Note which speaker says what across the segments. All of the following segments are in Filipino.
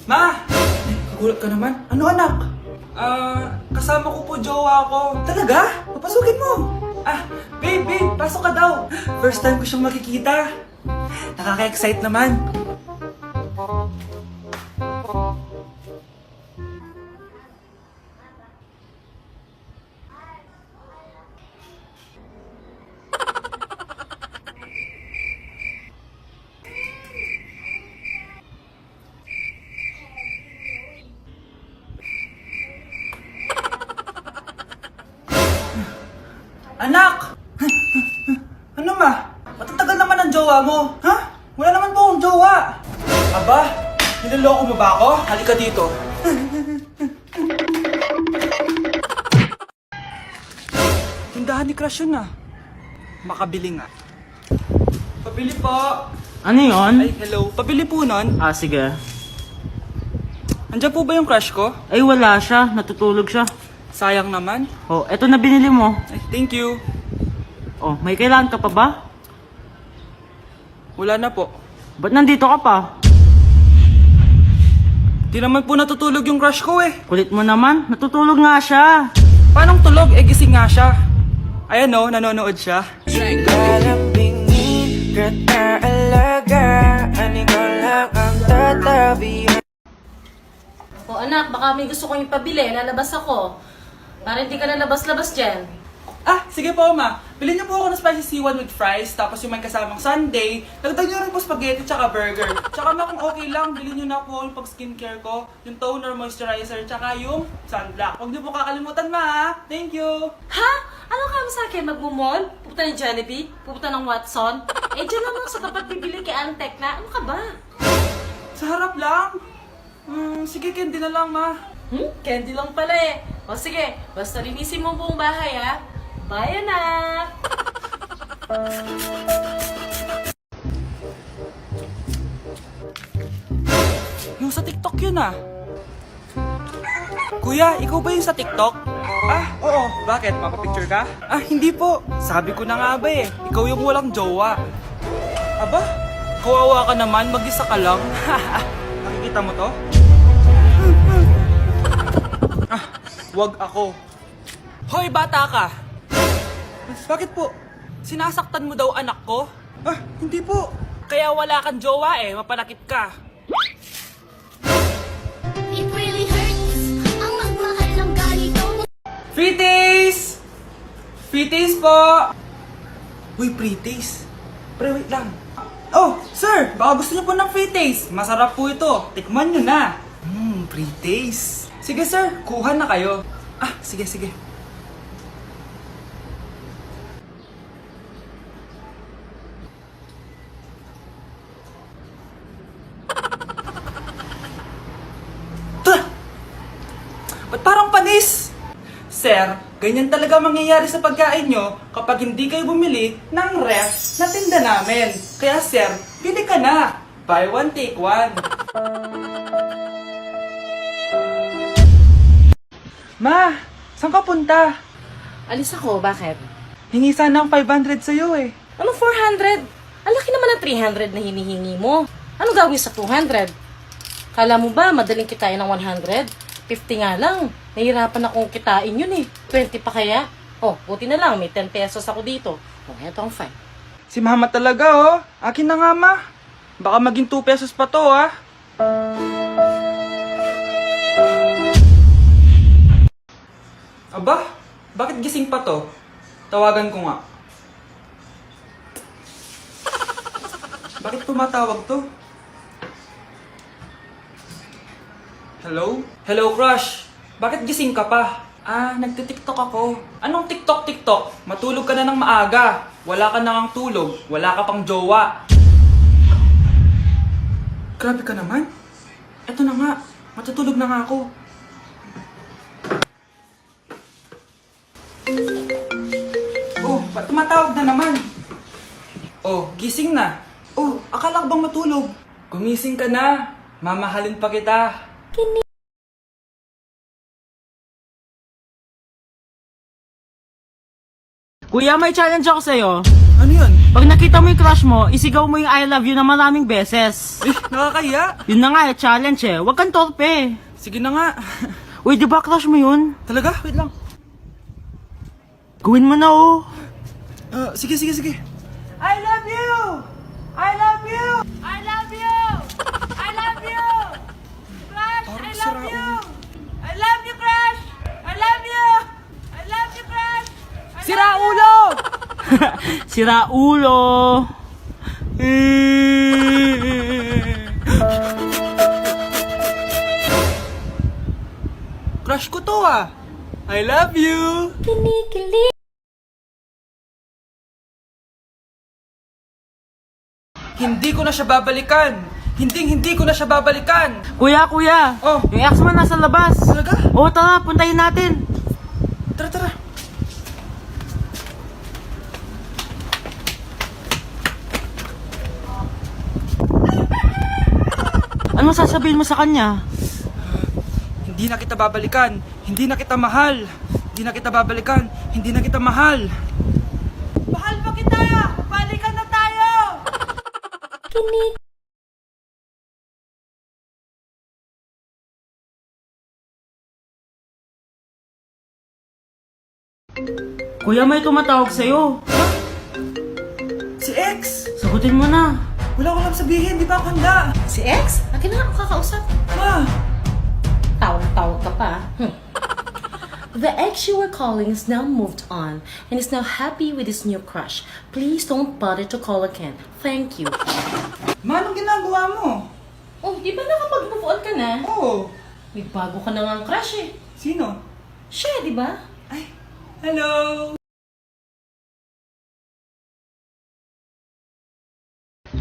Speaker 1: Ma! Nagulat ka naman? Ano anak? Kasama ko po jowa ko. Talaga? Papasukin mo! Babe, pasok ka daw. First time ko siyang makikita. Nakaka-excite naman. Anak! Ano ma? Matatagal naman ang jowa mo. Ha? Wala naman po akong jowa. Aba, niloloko mo ba ako? Halika dito. Tindahan ni Crush yun ah. Makabili nga. Pabili po.
Speaker 2: Ano yun?
Speaker 1: Ay, hello. Pabili po nun.
Speaker 2: Sige.
Speaker 1: Andiyan po ba yung crush ko?
Speaker 2: Ay, wala siya. Natutulog siya.
Speaker 1: Sayang naman.
Speaker 2: Oh, eto na binili mo.
Speaker 1: Ay, thank you.
Speaker 2: Oh, may kailangan ka pa ba?
Speaker 1: Wala na po.
Speaker 2: Ba't nandito ka pa?
Speaker 1: Di naman po natutulog yung crush ko eh.
Speaker 2: Kulit mo naman. Natutulog nga siya.
Speaker 1: Paanong tulog? Eh, gising nga siya. Ayan o, nanonood siya.
Speaker 3: Kalambingin, kataalaga, ani ko lang ang tatabi.
Speaker 4: O anak, baka may gusto kong ipabili, lalabas ako. Para hindi ka lalabas-labas dyan.
Speaker 1: Sige po ma. Bilhin niyo po ako ng spicy seaweed with fries, tapos yung may kasamang sundae. Dagdag niyo rin po spaghetti tsaka burger. Tsaka ma, kung okay lang, bilhin niyo na po yung pag skincare ko, yung toner, moisturizer, tsaka yung sunblock. Huwag niyo po kakalimutan ma. Thank you.
Speaker 4: Ha? Ano ka sa akin? Magmumall? Pupunta ng Jollibee? Pupunta ng Watson? Eh, dyan lang sa tapat bibili kay Antec na. Ano ka ba?
Speaker 1: Sa harap lang. Sige, candy na lang ma.
Speaker 4: Candy lang pala eh. O sige, basta linisin mo ang buong bahay ha. Bye anak!
Speaker 1: Yung sa TikTok yun ah. Kuya, ikaw ba yung sa TikTok? Oo. Bakit? Mapapicture ka? Hindi po. Sabi ko na nga ba eh. Ikaw yung walang jowa. Aba? Kawawa ka naman, mag-isa ka lang. Nakikita mo to? Wag ako. Hoy, bata ka! Bakit po? Sinasaktan mo daw anak ko? Hindi po. Kaya wala kang jowa eh, mapanakit ka.
Speaker 5: It really hurts ang magmahal ng ganito.
Speaker 1: Free taste! Free taste po! Uy, free taste. Pre, wait lang. Oh, sir! Baka gusto niyo po ng free taste. Masarap po ito. Tikman niyo na. Free taste. Sige, sir. Kuha na kayo. Sige. Ba't parang panis? Sir, ganyan talaga mangyayari sa pagkain nyo kapag hindi kayo bumili ng ref na tinda namin. Kaya sir, bili ka na. Buy one, take one. Ma, saan ka punta?
Speaker 4: Alis ako, bakit?
Speaker 1: Hingi sana ang 500 sa'yo eh.
Speaker 4: Ano 400? Ang laki naman ng 300 na hinihingi mo. Ano gawin sa 200? Kala mo ba madaling kitain ng 100? 50 nga lang. Nahihirapan akong kitain yun eh. 20 pa kaya? Oh, buti na lang. May 10 pesos ako dito. Oh, eto ang 5.
Speaker 1: Si mama talaga oh. Akin na nga ma. Baka maging 2 pesos pa to ah. Aba, bakit gising pa to? Tawagan ko nga. Bakit tumatawag to? Hello? Hello, crush. Bakit gising ka pa? Nagtitiktok ako. Anong TikTok? Matulog ka na ng maaga. Wala ka na ngang tulog. Wala ka pang jowa. Grabe ka naman. Eto na nga. Matutulog na nga ako. Oh, ba't tumatawag na naman? Oh, gising na. Oh, akala ko bang matulog? Gumising ka na. Mamahalin pa kita.
Speaker 2: Kuya, may challenge ako sa'yo.
Speaker 1: Ano yun?
Speaker 2: Pag nakita mo yung crush mo, isigaw mo yung I love you na maraming beses.
Speaker 1: Eh, nakakahiya.
Speaker 2: Yun na nga, challenge eh. Huwag kang torpe.
Speaker 1: Sige na nga.
Speaker 2: Uy, di ba crush mo yun?
Speaker 1: Talaga? Wait lang.
Speaker 2: Gawin mo na oh.
Speaker 1: Sige.
Speaker 2: I love you! I love you! I love you! I love you! Crush,
Speaker 1: Parang sira ulo.
Speaker 2: I love you, Crush! I love you! I love you, Crush!
Speaker 1: Sira ulo!
Speaker 2: Sira ulo!
Speaker 1: Crush ko to ah. I love you! Hindi ko na siya babalikan. Hindi ko na siya babalikan.
Speaker 2: Kuya!
Speaker 1: Oh.
Speaker 2: Yung ex mo nasa labas!
Speaker 1: Talaga?
Speaker 2: Oo, tara, puntayin natin!
Speaker 1: Tara.
Speaker 2: Ano sasabihin mo sa kanya?
Speaker 1: Hindi na kita babalikan. Hindi na kita mahal. Hindi na kita babalikan. Hindi na kita mahal. Mahal pa kita! Balikan na tayo!
Speaker 2: Kuya, may tumatawag sa'yo.
Speaker 1: Si X!
Speaker 2: Sagutin mo na.
Speaker 1: Wala ko lang sabihin. Di ba ako handa?
Speaker 4: Si X? Akin na ako kakausap.
Speaker 1: Ma!
Speaker 4: Tawag ka pa. The ex you were calling is now moved on and is now happy with his new crush. Please don't bother to call again. Thank you.
Speaker 1: Ma, anong ginagawa mo?
Speaker 4: Oh, di ba nakapag-move on ka na?
Speaker 1: Oo.
Speaker 4: May bago ka na nga crush eh.
Speaker 1: Sino?
Speaker 4: Siya, di ba?
Speaker 1: Ay, hello!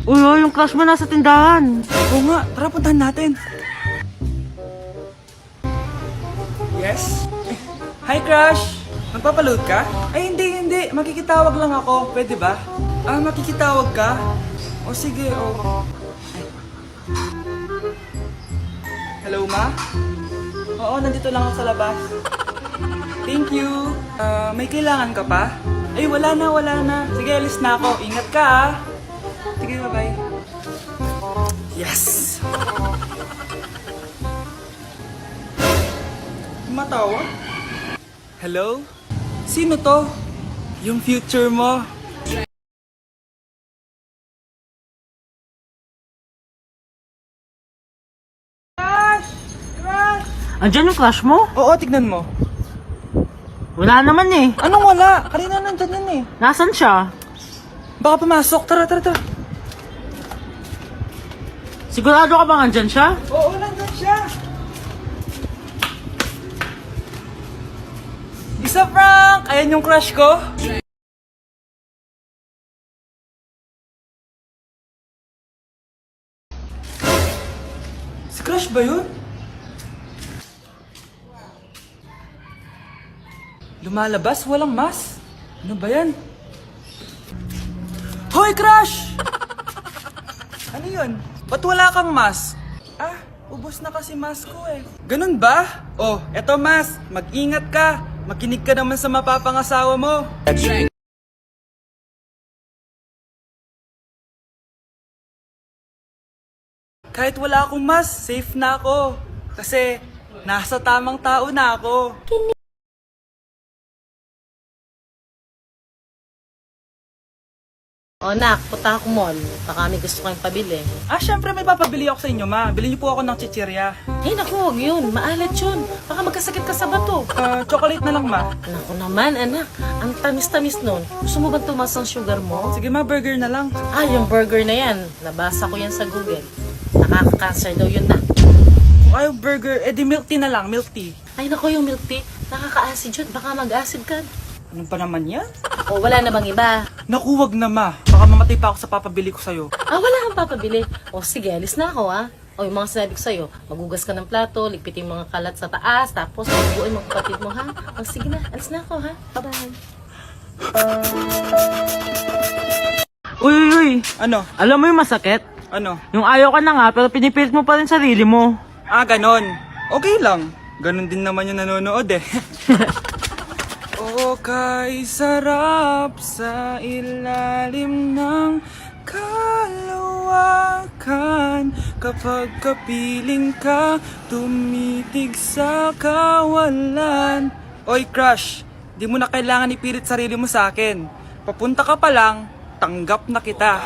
Speaker 2: Uy, yung crush mo nasa tindahan.
Speaker 1: Oo nga, tara puntahan natin. Yes? Hi, Crush! Magpapaload ka? Ay, hindi. Makikitawag lang ako. Pwede ba? Makikitawag ka? O sige, o. Hello, Ma? Oo, nandito lang ako sa labas. Thank you. May kailangan ka pa? Ay, wala na. Sige, alis na ako. Ingat ka, ah. Sige, bye-bye. Yes! Matawa? Hello? Sino to? Yung future mo.
Speaker 2: Andyan yung crush mo?
Speaker 1: Oo, tignan mo.
Speaker 2: Wala naman eh.
Speaker 1: Anong wala? Kanina nandyan yan eh.
Speaker 2: Nasaan siya?
Speaker 1: Baka pumasok. Tara.
Speaker 2: Sigurado ka bang andyan siya?
Speaker 1: Oo, nandyan siya. Isa, Frank! Ayan yung crush ko. Si crush ba yun? Lumalabas, walang mas. Ano ba yan? Hoy, crush! Ano yun? Ba't wala kang mas? Ubos na kasi mas ko eh. Ganun ba? Oh, eto mas. Mag-ingat ka. Makinig ka naman sa mapapangasawa mo. Kahit wala akong mas, safe na ako. Kasi nasa tamang tao na ako.
Speaker 4: O nak, punta ako mall. Baka may gusto kayong pabili.
Speaker 1: Syempre may papabili ako sa inyo, ma. Bilhin niyo po ako ng chichirya.
Speaker 4: Eh naku, huwag yun. Maalat yun. Baka magkasakit ka sa bato.
Speaker 1: Chocolate na lang, ma.
Speaker 4: Naku naman, anak. Ang tamis-tamis nun. Gusto mo ba tumas ang sugar mo?
Speaker 1: Sige, ma, burger na lang.
Speaker 4: Yung burger na yan. Nabasa ko yan sa Google. Nakaka-cancer daw yun na.
Speaker 1: Kung ayaw burger, edi milk tea na lang, milk tea.
Speaker 4: Ay naku, yung milk tea. Nakaka-acid yun. Baka mag-acid ka.
Speaker 1: Ano pa naman yan?
Speaker 4: O wala na bang iba?
Speaker 1: Naku, wag na, ma. Baka mamatay pa ako sa papabili ko sa'yo.
Speaker 4: Wala kang papabili. O sige, alis na ako O yung mga sinabi ko sa'yo, magugas ka ng plato, ligpitin yung mga kalat sa taas, tapos mabubuin mga kapatid mo, ha? O sige na, alis na ako, ha? Bye-bye.
Speaker 2: Uy.
Speaker 1: Ano?
Speaker 2: Alam mo yung masakit?
Speaker 1: Ano?
Speaker 2: Yung ayaw ka na nga, pero pinipilit mo pa rin sarili mo.
Speaker 1: Ganon. Okay lang. Ganon din naman yung nanonood eh. O kay sarap sa ilalim ng kalawakan. Kapag kapiling ka, tumitig sa kawalan. Oy crush, di mo na kailangan ipilit sarili mo sa akin. Papunta ka pa lang, tanggap na kita.